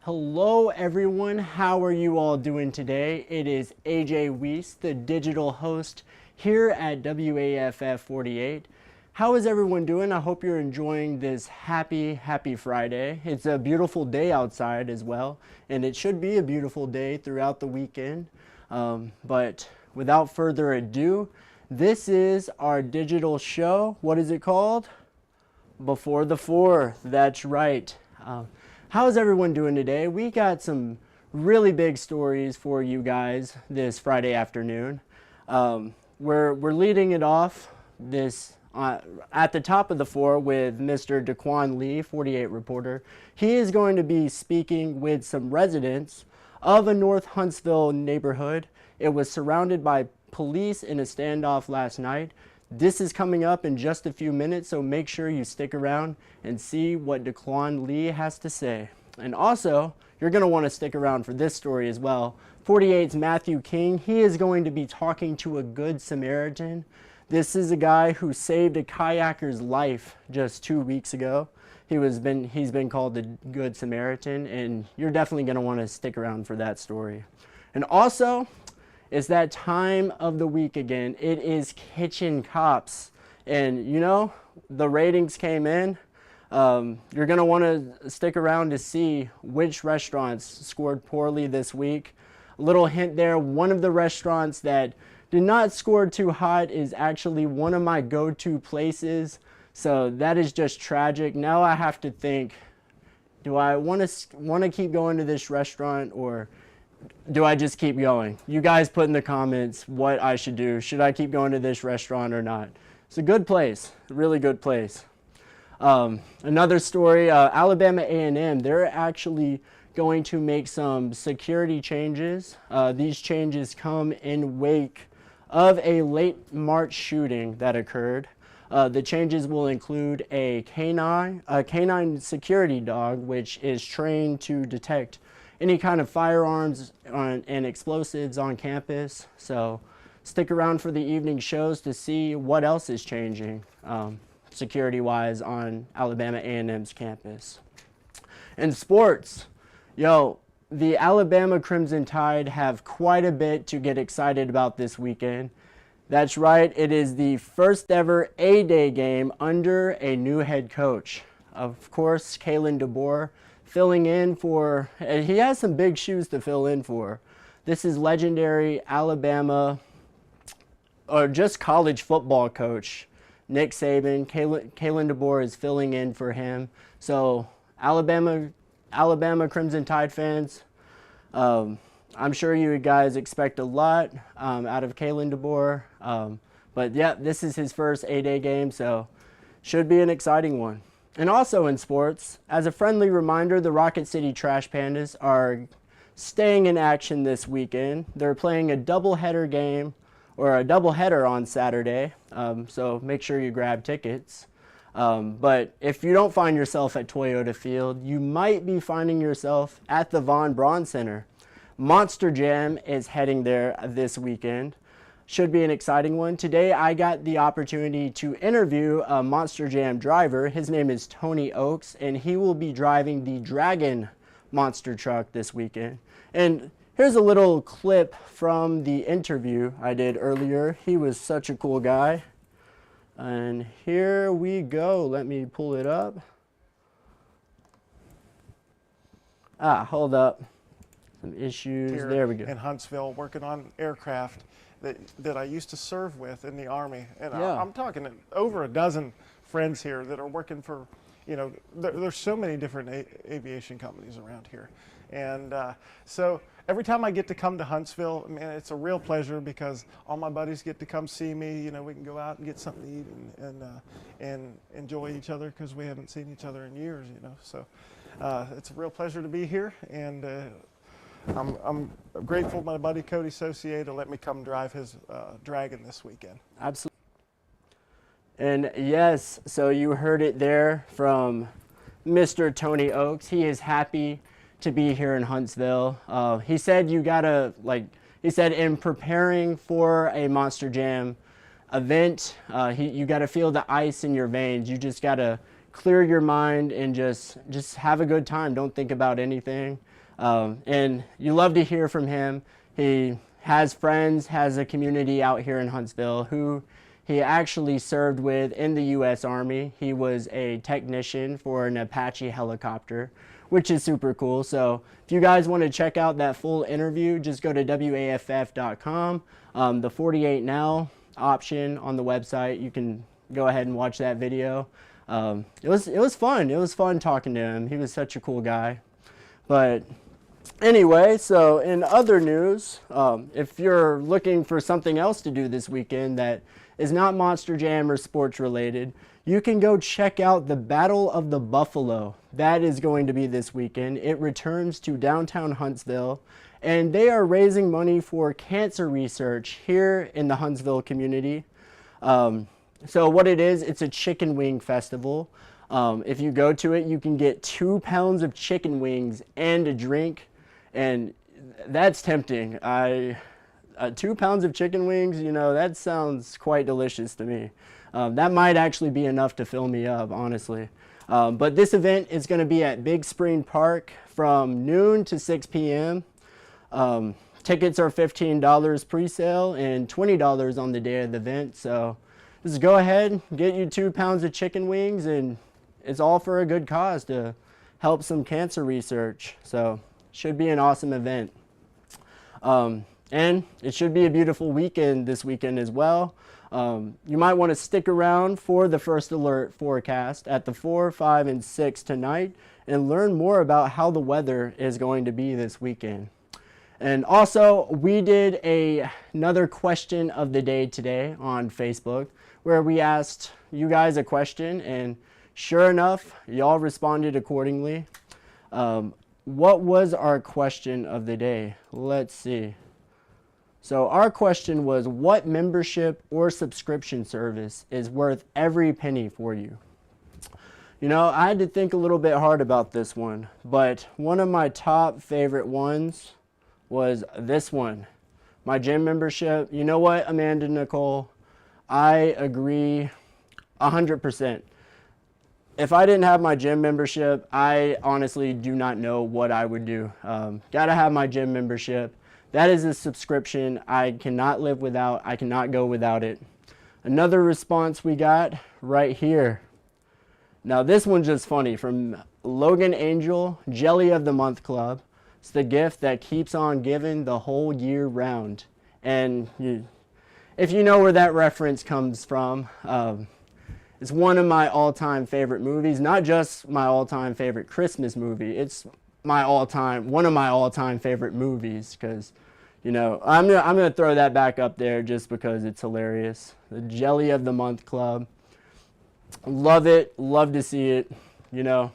Hello everyone, how are you all doing today? It is AJ Wuest, the digital host here at WAFF 48. How is everyone doing? I hope you're enjoying this happy Friday. It's a beautiful day outside as well, and it should be a beautiful day throughout the weekend. But without further ado, this is our digital show. What is it called? Before the 4th, that's right. How's everyone doing today? We got some really big stories for you guys this Friday afternoon. We're leading it off this at the top of the 4 with Mr. Daquan Lee, 48 reporter. He is going to be speaking with some residents of a North Huntsville neighborhood. It was surrounded by police in a standoff last night. This is coming up in just a few minutes, so make sure you stick around and see what Daquan Lee has to say. And also, you're going to want to stick around for this story as well. 48's Matthew King, he is going to be talking to a Good Samaritan. This is a guy who saved a kayaker's life just 2 weeks ago. He's been called the Good Samaritan, and you're definitely going to want to stick around for that story. And also, it's that time of the week again. It is Kitchen Cops. And you know, the ratings came in. You're going to want to stick around to see which restaurants scored poorly this week. A little hint there, one of the restaurants that did not score too hot is actually one of my go-to places. So that is just tragic. Now I have to think, do I want to keep going to this restaurant, or do I just keep going? You guys put in the comments what I should do. Should I keep going to this restaurant or not? It's a good place, a really good place. Another story, Alabama A&M, they're actually going to make some security changes. These changes come in wake of a late March shooting that occurred. The changes will include a canine security dog, which is trained to detect any kind of firearms and explosives on campus. So stick around for the evening shows to see what else is changing security-wise on Alabama A&M's campus. In sports, the Alabama Crimson Tide have quite a bit to get excited about this weekend. That's right, it is the first ever A-Day game under a new head coach. Of course, Kalen DeBoer filling in for, he has some big shoes to fill in for. This is legendary Alabama, or just college football coach, Nick Saban. Kalen DeBoer is filling in for him. So Alabama Crimson Tide fans, I'm sure you guys expect a lot out of Kalen DeBoer. But yeah, this is his first A-Day game, so should be an exciting one. And also in sports, as a friendly reminder, the Rocket City Trash Pandas are staying in action this weekend. They're playing a doubleheader game, or a doubleheader on Saturday, so make sure you grab tickets. But if you don't find yourself at Toyota Field, you might be finding yourself at the Von Braun Center. Monster Jam is heading there this weekend. Should be an exciting one. Today I got the opportunity to interview a Monster Jam driver. His name is Tony Oakes, and he will be driving the Dragon monster truck this weekend. And here's a little clip from the interview I did earlier. He was such a cool guy. And here we go. Let me pull it up. Hold up. Some issues. Here there we go. In Huntsville, working on aircraft that I used to serve with in the Army. And Yeah. I'm talking over a dozen friends here that are working for, there's so many different aviation companies around here. And so every time I get to come to Huntsville, man, it's a real pleasure because all my buddies get to come see me. We can go out and get something to eat and enjoy each other because we haven't seen each other in years, So it's a real pleasure to be here, and I'm grateful my buddy Cody Saucier to let me come drive his Dragon this weekend. Absolutely. And yes, so you heard it there from Mr. Tony Oakes. He is happy to be here in Huntsville. He said in preparing for a Monster Jam event, you got to feel the ice in your veins. You just got to clear your mind and just have a good time. Don't think about anything. And you love to hear from him. He has friends, has a community out here in Huntsville who he actually served with in the U.S. Army. He was a technician for an Apache helicopter, which is super cool. So if you guys want to check out that full interview, just go to WAFF.com. The 48 Now option on the website, you can go ahead and watch that video. It was fun. It was fun talking to him. He was such a cool guy. But anyway, so in other news, if you're looking for something else to do this weekend that is not Monster Jam or sports related, you can go check out the Battle of the Buffalo. That is going to be this weekend. It returns to downtown Huntsville, and they are raising money for cancer research here in the Huntsville community. So what it is, it's a chicken wing festival. If you go to it, you can get 2 pounds of chicken wings and a drink, and that's tempting. 2 pounds of chicken wings, you know, that sounds quite delicious to me. That might actually be enough to fill me up, honestly. But this event is going to be at Big Spring Park from noon to 6 p.m. Tickets are $15 pre-sale and $20 on the day of the event. So just go ahead, get you 2 pounds of chicken wings, and it's all for a good cause to help some cancer research. So should be an awesome event. And it should be a beautiful weekend this weekend as well. You might want to stick around for the first alert forecast at the 4, 5, and 6 tonight and learn more about how the weather is going to be this weekend. And also, we did another question of the day today on Facebook where we asked you guys a question, and sure enough, y'all responded accordingly. What was our question of the day? Let's see. So our question was, what membership or subscription service is worth every penny for you? You know, I had to think a little bit hard about this one, but one of my top favorite ones was this one, my gym membership. You know what, Amanda Nicole? I agree 100%. If I didn't have my gym membership, I honestly do not know what I would do. Gotta have my gym membership. That is a subscription I cannot live without. I cannot go without it. Another response we got right here. Now this one's just funny, from Logan Angel, Jelly of the Month Club. It's the gift that keeps on giving the whole year round. And if you know where that reference comes from, it's one of my all-time favorite movies. Not just my all-time favorite Christmas movie. It's one of my all-time favorite movies, because, you know, I'm gonna throw that back up there just because it's hilarious. The Jelly of the Month Club. Love it. Love to see it. You know,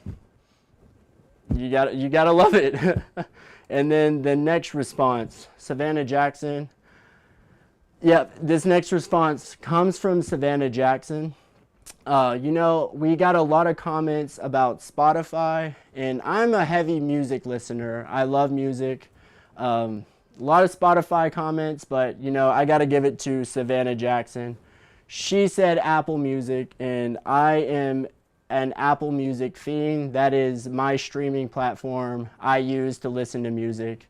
you gotta love it. And then the next response, Savannah Jackson. Yep, this next response comes from Savannah Jackson. You know, we got a lot of comments about Spotify, and I'm a heavy music listener. I love music. A lot of Spotify comments, but, you know, I got to give it to Savannah Jackson. She said Apple Music, and I am an Apple Music fiend. That is my streaming platform I use to listen to music.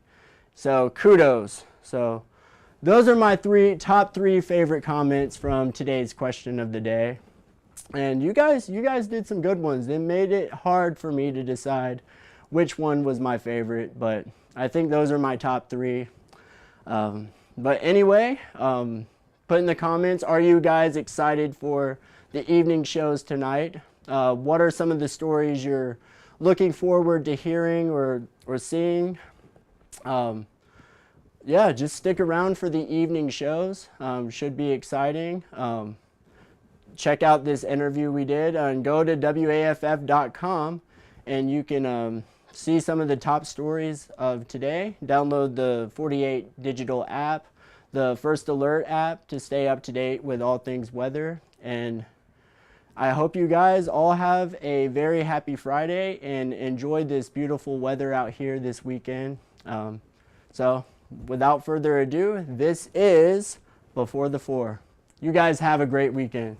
So kudos. So those are my top three favorite comments from today's question of the day. And you guys did some good ones. It made it hard for me to decide which one was my favorite, but I think those are my top three. But anyway, put in the comments, are you guys excited for the evening shows tonight? What are some of the stories you're looking forward to hearing or seeing? Yeah, just stick around for the evening shows. Should be exciting. Check out this interview we did and go to WAFF.com and you can see some of the top stories of today. Download the 48 digital app, the First Alert app, to stay up to date with all things weather. And I hope you guys all have a very happy Friday and enjoy this beautiful weather out here this weekend. So without further ado, this is Before the 4. You guys have a great weekend.